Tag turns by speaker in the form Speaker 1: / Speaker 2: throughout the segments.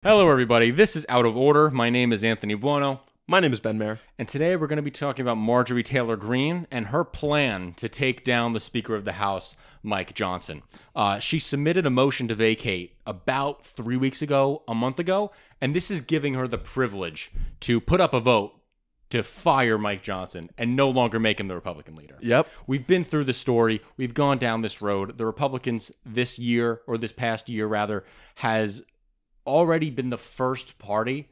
Speaker 1: Hello, everybody. This is Out of Order. My name is Anthony Buono.
Speaker 2: My name is Ben Mayer.
Speaker 1: And today we're going to be talking about Marjorie Taylor Greene and her plan to take down the Speaker of the House, Mike Johnson. She submitted a motion to vacate about 3 weeks ago, a month ago, and this is giving her the privilege to put up a vote to fire Mike Johnson and no longer make him the Republican leader.
Speaker 2: Yep.
Speaker 1: We've been through the story. We've gone down this road. The Republicans this year, or this past year rather, has already been the first party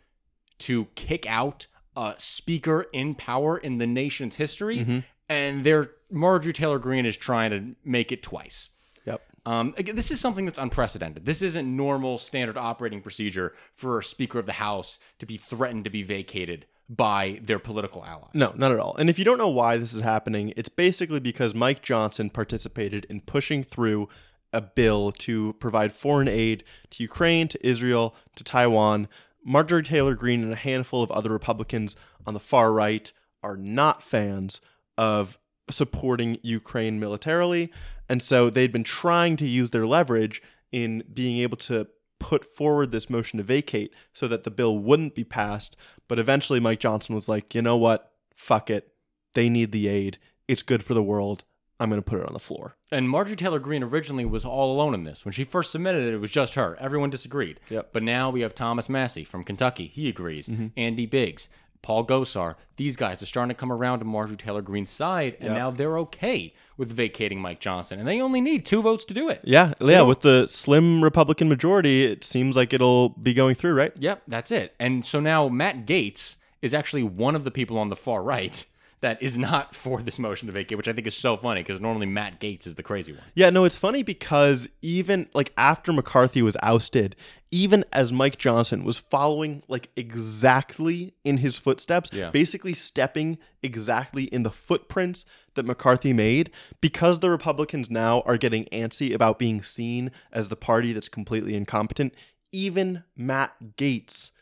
Speaker 1: to kick out a speaker in power in the nation's history, and Marjorie Taylor Greene is trying to make it twice.
Speaker 2: Yep.
Speaker 1: Again, this is something that's unprecedented. This isn't normal standard operating procedure for a Speaker of the House to be threatened to be vacated by their political allies.
Speaker 2: No, not at all. And if you don't know why this is happening, it's basically because Mike Johnson participated in pushing through a bill to provide foreign aid to Ukraine, to Israel, to Taiwan. Marjorie Taylor Greene and a handful of other Republicans on the far right are not fans of supporting Ukraine militarily. And so they'd been trying to use their leverage in being able to put forward this motion to vacate so that the bill wouldn't be passed. But eventually Mike Johnson was like, you know what? Fuck it. They need the aid. It's good for the world. I'm going to put it on the floor.
Speaker 1: And Marjorie Taylor Greene originally was all alone in this. When she first submitted it, it was just her. Everyone disagreed.
Speaker 2: Yep.
Speaker 1: But now we have Thomas Massie from Kentucky. He agrees. Andy Biggs, Paul Gosar. These guys are starting to come around to Marjorie Taylor Greene's side, and now they're okay with vacating Mike Johnson. And they only need 2 votes to do it.
Speaker 2: Yeah. With the slim Republican majority, it seems like it'll be going through, right?
Speaker 1: Yep, that's it. And so now Matt Gaetz is actually one of the people on the far right that is not for this motion to vacate, which I think is so funny because normally Matt Gaetz is the crazy one.
Speaker 2: Yeah, no, it's funny because even like after McCarthy was ousted, even as Mike Johnson was following like exactly in his footsteps, basically stepping exactly in the footprints that McCarthy made, because the Republicans now are getting antsy about being seen as the party that's completely incompetent, even Matt Gaetz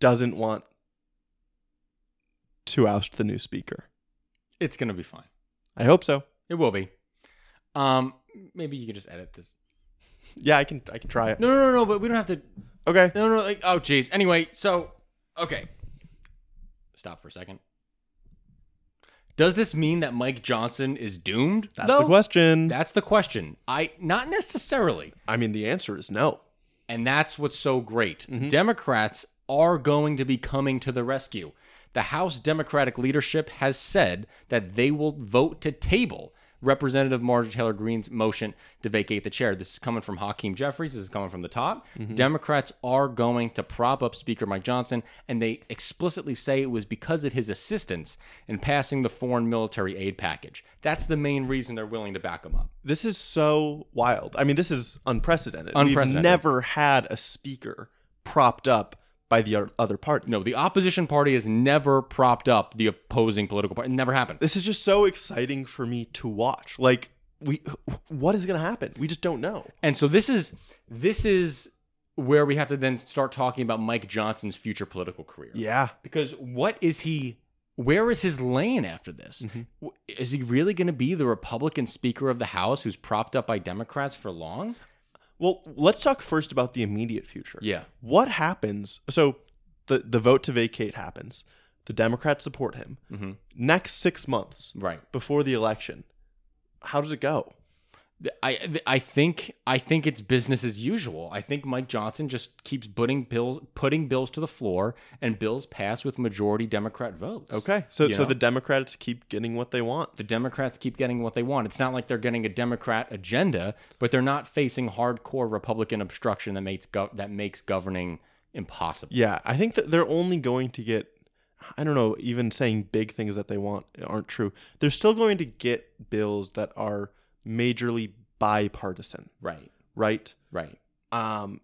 Speaker 2: doesn't want to oust the new speaker.
Speaker 1: It's going to be fine.
Speaker 2: I hope so.
Speaker 1: It will be. Maybe you can just edit this.
Speaker 2: Yeah, I can try it.
Speaker 1: No, but we don't have to.
Speaker 2: Okay.
Speaker 1: No, like, oh, geez. Anyway, so, okay. Stop for a second. Does this mean that Mike Johnson is doomed?
Speaker 2: That's the question.
Speaker 1: That's the question. Not necessarily.
Speaker 2: I mean, the answer is no.
Speaker 1: And that's what's so great. Democrats are going to be coming to the rescue. The House Democratic leadership has said that they will vote to table Representative Marjorie Taylor Greene's motion to vacate the chair. This is coming from Hakeem Jeffries. This is coming from the top. Democrats are going to prop up Speaker Mike Johnson, and they explicitly say it was because of his assistance in passing the foreign military aid package. That's the main reason they're willing to back him up.
Speaker 2: This is so wild. I mean, this is unprecedented. We've
Speaker 1: Unprecedented.
Speaker 2: never had a speaker propped up by the other party.
Speaker 1: No, the opposition party has never propped up the opposing political party. It never happened.
Speaker 2: This is just so exciting for me to watch. Like, what is going to happen? We just don't know.
Speaker 1: And so this is where we have to then start talking about Mike Johnson's future political career.
Speaker 2: Yeah.
Speaker 1: Because where is his lane after this? Is he really going to be the Republican Speaker of the House who's propped up by Democrats for long?
Speaker 2: Well, let's talk first about the immediate future.
Speaker 1: Yeah.
Speaker 2: What happens? So the vote to vacate happens. The Democrats support him. Next 6 months,
Speaker 1: Right.
Speaker 2: before the election, how does it go?
Speaker 1: I think it's business as usual. I think Mike Johnson just keeps putting bills to the floor, and bills pass with majority Democrat votes.
Speaker 2: Okay, so the Democrats keep getting what they want.
Speaker 1: The Democrats keep getting what they want. It's not like they're getting a Democrat agenda, but they're not facing hardcore Republican obstruction that makes governing impossible.
Speaker 2: Yeah, I think that they're only going to get, I don't know, even saying big things that they want aren't true. They're still going to get bills that are majorly bipartisan.
Speaker 1: Right.
Speaker 2: Right?
Speaker 1: Right.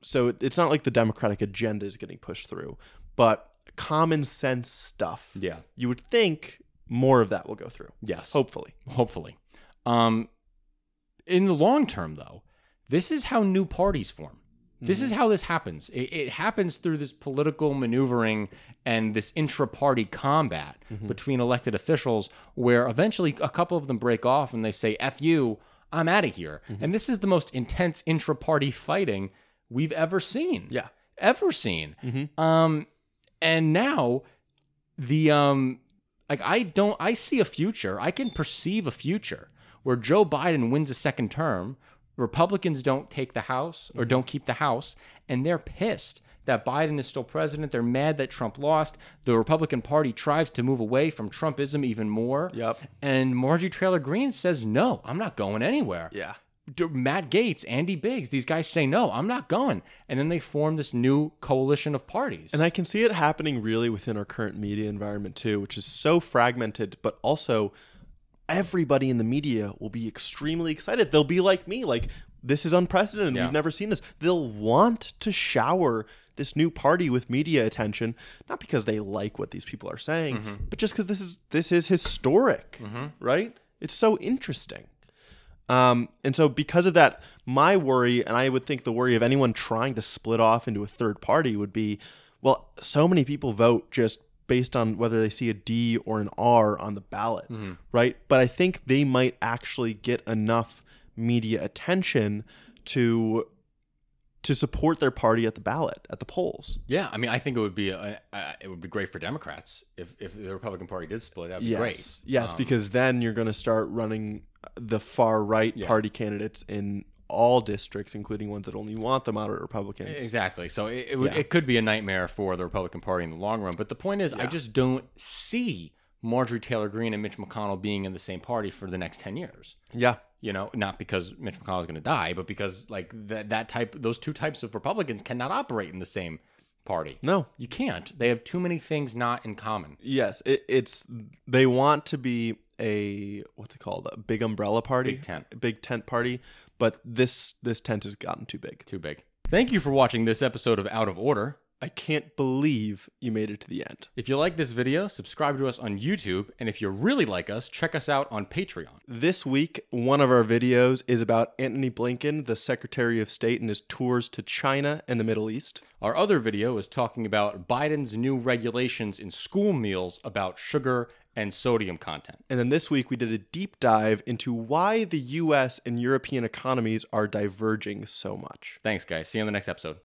Speaker 2: So it's not like the Democratic agenda is getting pushed through, but common sense stuff.
Speaker 1: Yeah.
Speaker 2: You would think more of that will go through.
Speaker 1: Yes.
Speaker 2: Hopefully.
Speaker 1: In the long term, though, this is how new parties form. This is how this happens. It happens through this political maneuvering and this intra-party combat between elected officials, where eventually a couple of them break off and they say, F you, I'm out of here. And this is the most intense intra-party fighting we've ever seen.
Speaker 2: Yeah.
Speaker 1: ever seen.
Speaker 2: Mm-hmm.
Speaker 1: And now the like I see a future. I can perceive a future where Joe Biden wins a second term, Republicans don't take the House or don't keep the House, and they're pissed that Biden is still president. They're mad that Trump lost. The Republican Party tries to move away from Trumpism even more.
Speaker 2: Yep.
Speaker 1: And Marjorie Taylor Greene says, no, I'm not going anywhere.
Speaker 2: Yeah.
Speaker 1: Matt Gaetz, Andy Biggs, these guys say, no, I'm not going. And then they form this new coalition of parties.
Speaker 2: And I can see it happening really within our current media environment too, which is so fragmented, but also everybody in the media will be extremely excited. They'll be like me, like, this is unprecedented.
Speaker 1: Yeah.
Speaker 2: We've never seen this. They'll want to shower this new party with media attention, not because they like what these people are saying, but just because this is historic, right? It's so interesting. And so because of that, my worry, and I would think the worry of anyone trying to split off into a third party would be, well, so many people vote just based on whether they see a D or an R on the ballot, right? But I think they might actually get enough media attention to support their party at the ballot, at the polls.
Speaker 1: Yeah, I mean, I think it would be great for Democrats if the Republican Party did split. That'd be great.
Speaker 2: Yes, because then you're going to start running the far right party candidates in all districts, including ones that only want the moderate Republicans.
Speaker 1: Exactly. So it could be a nightmare for the Republican Party in the long run. But the point is, I just don't see Marjorie Taylor Greene and Mitch McConnell being in the same party for the next 10 years.
Speaker 2: Yeah.
Speaker 1: You know, not because Mitch McConnell is going to die, but because like those two types of Republicans cannot operate in the same party.
Speaker 2: No,
Speaker 1: you can't. They have too many things not in common.
Speaker 2: Yes, they want to be what's it called? A big umbrella party, big tent party. But this tent has gotten too big.
Speaker 1: Too big. Thank you for watching this episode of Out of Order.
Speaker 2: I can't believe you made it to the end.
Speaker 1: If you like this video, subscribe to us on YouTube. And if you really like us, check us out on Patreon.
Speaker 2: This week, one of our videos is about Antony Blinken, the Secretary of State, and his tours to China and the Middle East.
Speaker 1: Our other video is talking about Biden's new regulations in school meals about sugar and sodium content.
Speaker 2: And then this week, we did a deep dive into why the U.S. and European economies are diverging so much.
Speaker 1: Thanks, guys. See you on the next episode.